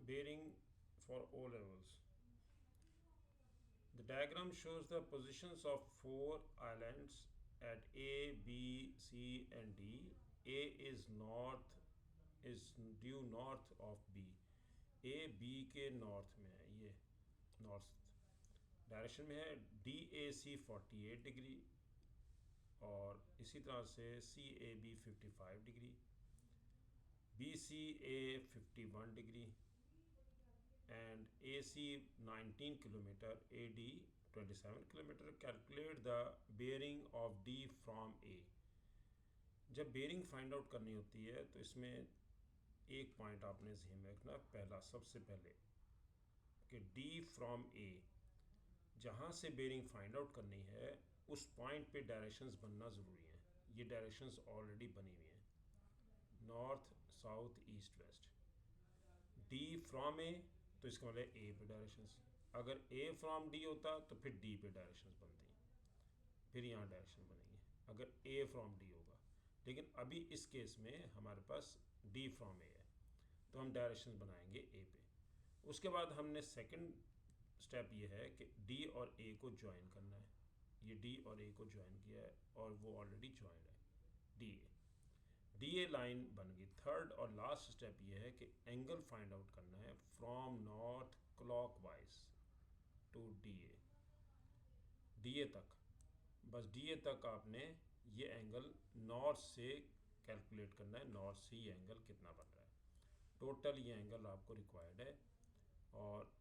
bearing for O levels. The diagram shows the positions of four islands at A, B, C, and D. A is due north of B. A B के north में है, ये north direction में है. D A C 48 degree और इसी तरह से c a b 55 degree, b c a 51 degree and AC 19 kilometer, AD 27 kilometer. Calculate the bearing of D from A. जब बेयरिंग फाइंड आउट करनी होती है तो इसमें एक पॉइंट आपने ध्यान में रखना, पहला सबसे पहले कि D फ्रॉम A, जहाँ से बेयरिंग फाइंड आउट करनी है उस पॉइंट पे डायरेक्शंस बनना ज़रूरी है. ये डायरेक्शंस ऑलरेडी बनी हुई हैं, north south east west. D from A तो इसका मतलब ए पे डायरेक्शंस. अगर ए फ्रॉम डी होता तो फिर डी पे डायरेक्शंस बनती, फिर यहाँ डायरेक्शन बनेंगे अगर ए फ्रॉम डी होगा. लेकिन अभी इस केस में हमारे पास डी फ्रॉम ए है तो हम डायरेक्शंस बनाएंगे ए पे. उसके बाद हमने सेकंड स्टेप ये है कि डी और ए को ज्वाइन करना है. ये डी और ए को ज्वाइन किया है और वो ऑलरेडी ज्वाइन है डी ए लाइन बन गई. थर्ड और लास्ट स्टेप ये है कि एंगल फाइंड आउट करना है from north clockwise to D A तक. बस डी ए तक आपने ये एंगल नॉर्थ से कैलकुलेट करना है, नॉर्थ से ये एंगल कितना बन रहा है. टोटल ये एंगल आपको रिक्वायर्ड है और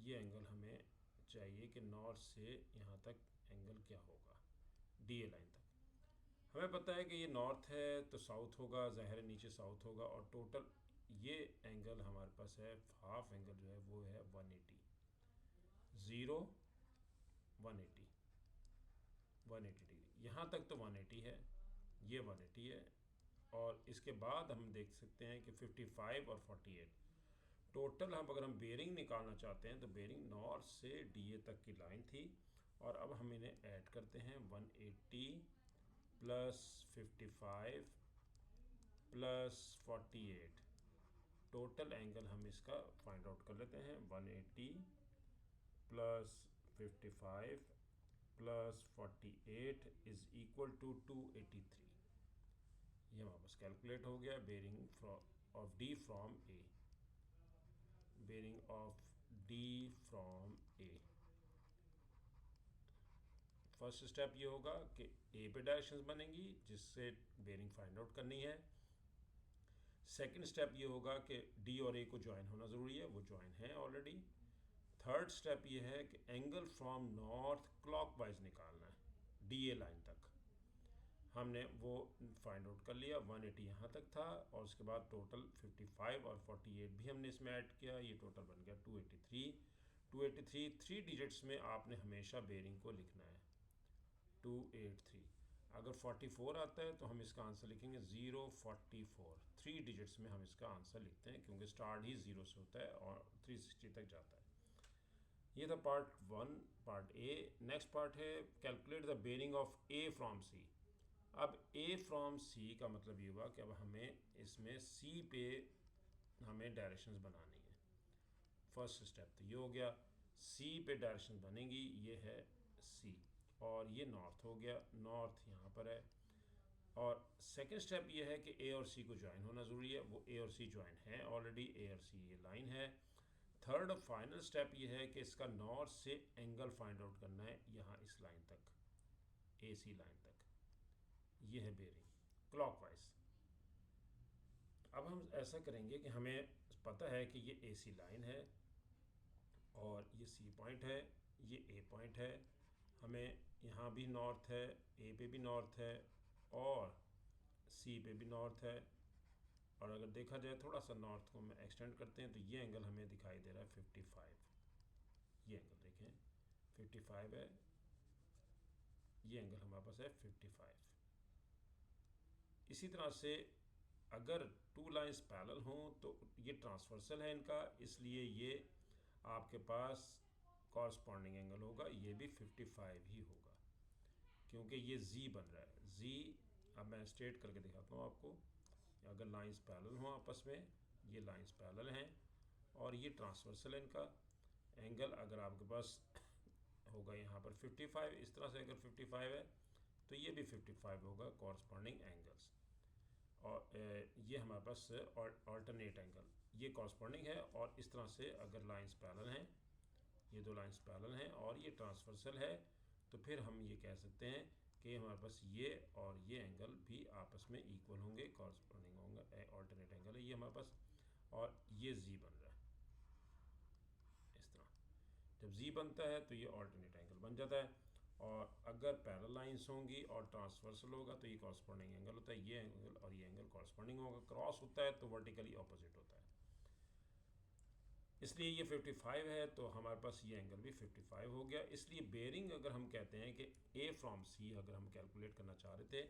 ये एंगल हमें चाहिए कि नॉर्थ से यहाँ तक एंगल क्या होगा डी ए लाइन तक. हमें पता है कि ये नॉर्थ है तो साउथ होगा, ज़ाहिर है नीचे साउथ होगा, और टोटल ये एंगल हमारे पास है, हाफ एंगल जो है वो है 180. 180 डिग्री. यहाँ तक तो 180 है, ये 180 है. और इसके बाद हम देख सकते हैं कि 55 और 48 टोटल. हम अगर हम बेयरिंग निकालना चाहते हैं तो बेयरिंग नॉर्थ से डी ए तक की लाइन थी और अब हम इन्हें ऐड करते हैं. 180 प्लस 55 प्लस 48 टोटल एंगल हम इसका फाइंड आउट कर लेते हैं. 180 plus 55 plus 48 is equal to 283. ये हमारे पास कैलकुलेट हो गया bearing of D from A. Bearing of D from A. First step ये होगा कि ए पे डायरेक्शंस बनेंगी जिससे बेयरिंग फाइंड आउट करनी है. सेकंड स्टेप ये होगा कि डी और ए को ज्वाइन होना ज़रूरी है, वो ज्वाइन है ऑलरेडी. थर्ड स्टेप ये है कि एंगल फ्रॉम नॉर्थ क्लॉकवाइज निकालना है डी ए लाइन तक. हमने वो फाइंड आउट कर लिया. 180 यहाँ तक था और उसके बाद टोटल 55 और 48 भी हमने इसमें ऐड किया. ये टोटल बन गया 283. 3 डिजिट्स में आपने हमेशा बेयरिंग को लिखना है 283. अगर 44 आता है तो हम इसका आंसर लिखेंगे 044. 3 डिजिट्स में हम इसका आंसर लिखते हैं क्योंकि स्टार्ट ही 0 से होता है और 360 तक जाता है. ये था part 1, part a. Next part है calculate the bearing of a from c. अब ए फ्रॉम सी का मतलब ये हुआ कि अब हमें इसमें सी पे हमें डायरेक्शंस बनानी है. फर्स्ट स्टेप तो ये हो गया, सी पे डायरेक्शन बनेंगी. ये है सी और ये नॉर्थ हो गया, नॉर्थ यहाँ पर है. और सेकंड स्टेप ये है कि ए और सी को ज्वाइन होना ज़रूरी है. वो ए और सी ज्वाइन है ऑलरेडी, ए और सी ये लाइन है. थर्ड और फाइनल स्टेप ये है कि इसका नॉर्थ से एंगल फाइंड आउट करना है यहाँ इस लाइन तक, ए सी लाइन तक. ये है बेयरिंग क्लॉकवाइज. अब हम ऐसा करेंगे कि हमें पता है कि ये ए सी लाइन है और ये सी पॉइंट है, ये ए पॉइंट है. हमें यहाँ भी नॉर्थ है, ए पे भी नॉर्थ है और सी पे भी नॉर्थ है. और अगर देखा जाए थोड़ा सा नॉर्थ को हम एक्सटेंड करते हैं तो ये एंगल हमें दिखाई दे रहा है 55. ये एंगल देखें 55 है, ये एंगल हमारे पास है 55. इसी तरह से अगर 2 लाइंस पैरेलल हों तो ये ट्रांसवर्सल है इनका, इसलिए ये आपके पास कॉरस्पॉन्डिंग एंगल होगा, ये भी 55 ही होगा क्योंकि ये जी बन रहा है. जी अब मैं स्ट्रेट करके दिखाता हूँ आपको. अगर लाइंस पैरेलल हों आपस में, ये लाइंस पैरेलल हैं और ये ट्रांसवर्सल है इनका एंगल। अगर आपके पास होगा यहाँ पर 55, इस तरह से अगर 55 है तो ये भी 55 होगा कॉरस्पॉन्डिंग एंगल्स। और ये हमारे पास ऑल्टरनेट एंगल, ये कॉरस्पॉन्डिंग है। और इस तरह से अगर लाइंस पैरेलल हैं, ये दो लाइंस पैरेलल हैं और ये ट्रांसवर्सल है, तो फिर हम ये कह सकते हैं कि हमारे पास ये और ये एंगल भी आपस में इक्वल होंगे, कॉरस्पॉन्डिंग होंगे, ऑल्टरनेट एंगल है ये हमारे पास। और ये जी बन रहा है इस तरह। जब जी बनता है तो ये ऑल्टरनेट एंगल बन जाता है। और अगर पैरेलल लाइंस होंगी और ट्रांसवर्सल होगा तो ये कॉरस्पॉन्डिंग एंगल होता है, ये एंगल और ये एंगल कॉरस्पॉन्डिंग होगा। क्रॉस होता है तो वर्टिकली ऑपोजिट होता है, इसलिए ये 55 है तो हमारे पास ये एंगल भी 55 हो गया। इसलिए बेयरिंग अगर हम कहते हैं कि ए फ्रॉम सी अगर हम कैलकुलेट करना चाह रहे थे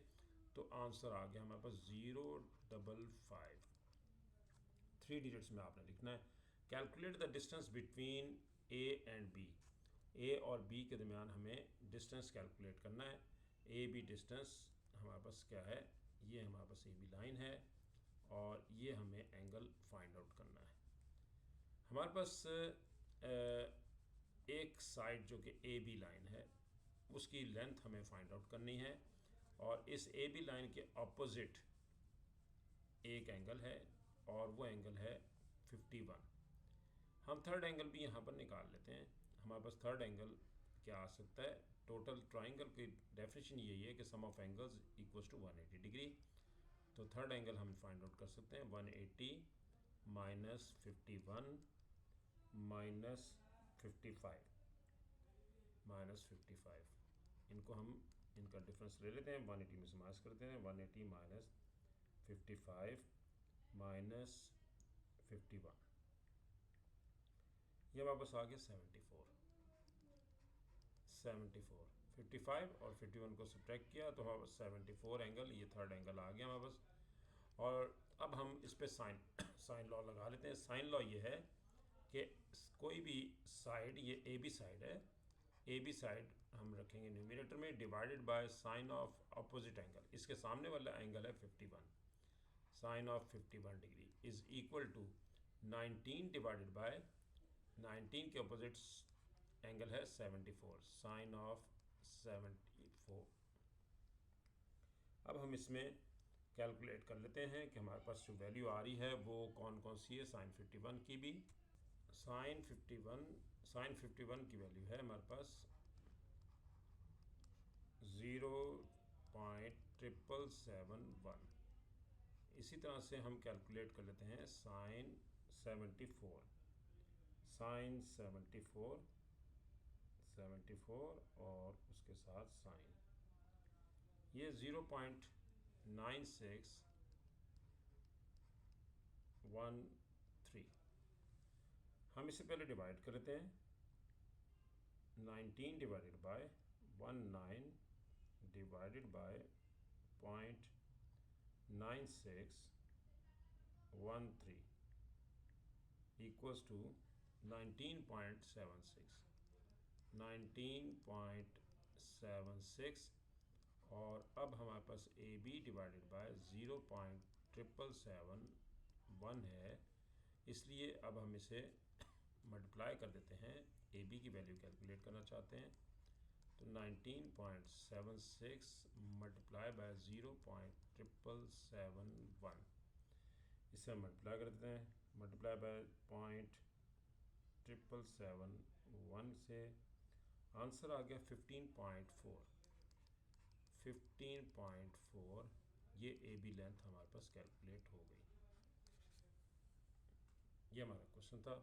तो आंसर आ गया हमारे पास 055। 3 डिजिट्स में आपने लिखना है। Calculate the distance between a and b, a और बी के दरमियान हमें डिस्टेंस कैलकुलेट करना है। ए बी डिस्टेंस हमारे पास क्या है, ये हमारे पास ए बी लाइन है और ये हमें एंगल फाइंड आउट करना है। हमारे पास एक साइड जो कि ए बी लाइन है उसकी लेंथ हमें फाइंड आउट करनी है और इस ए बी लाइन के ऑपोजिट एक एंगल है और वो एंगल है 51। हम थर्ड एंगल भी यहाँ पर निकाल लेते हैं। हमारे पास थर्ड एंगल क्या आ सकता है, टोटल ट्राइंगल की डेफिनेशन यही है कि sum of angles equals to 180 degree. तो थर्ड एंगल हम फाइंड आउट कर सकते हैं 180 माइनस 51 माइनस 55 माइनस 55। इनको हम इनका डिफरेंस ले लेते हैं, 180 में से माइनस करते हैं। 180 माइनस 55 माइनस 51, ये हमारे पास आ गया 74। 55 और 51 को सब्ट्रैक्ट किया तो हमारे पास 74 एंगल, ये थर्ड एंगल आ गया हमारे पास। और अब हम इस पे साइन लॉ लगा लेते हैं। साइन लॉ ये है कि कोई भी साइड, ये ए बी साइड है, ए बी साइड हम रखेंगे न्यूमरेटर में divided by sine of opposite angle, इसके सामने वाला एंगल है 51, sine of 51 degree is equal to 19 divided by 19 के अपोजिट एंगल है 74, साइन ऑफ 74। अब हम इसमें कैलकुलेट कर लेते हैं कि हमारे पास जो वैल्यू आ रही है वो कौन कौन सी है। साइन 51 की भी, साइन 51 की वैल्यू है हमारे पास 0.771। इसी तरह से हम कैलकुलेट कर लेते हैं साइन 74, साइन 74 और उसके साथ साइन, ये 0.9613। हम इससे पहले डिवाइड कर लेते हैं। 19 divided by 19 divided by 0.9613 equals to 19.76 और अब हमारे पास ए बी डिवाइडेड बाय 0.771 है, इसलिए अब हम इसे मल्टीप्लाई कर देते हैं। ए बी की वैल्यू कैलकुलेट करना चाहते हैं तो 19.76 मल्टीप्लाई बाय 0.771, इसे हम मल्टीप्लाई कर देते हैं। मल्टीप्लाई बाय 0.771 से आंसर आ गया 15.4। ये ए बी लेंथ हमारे पास कैलकुलेट हो गई। ये हमारा क्वेश्चन था।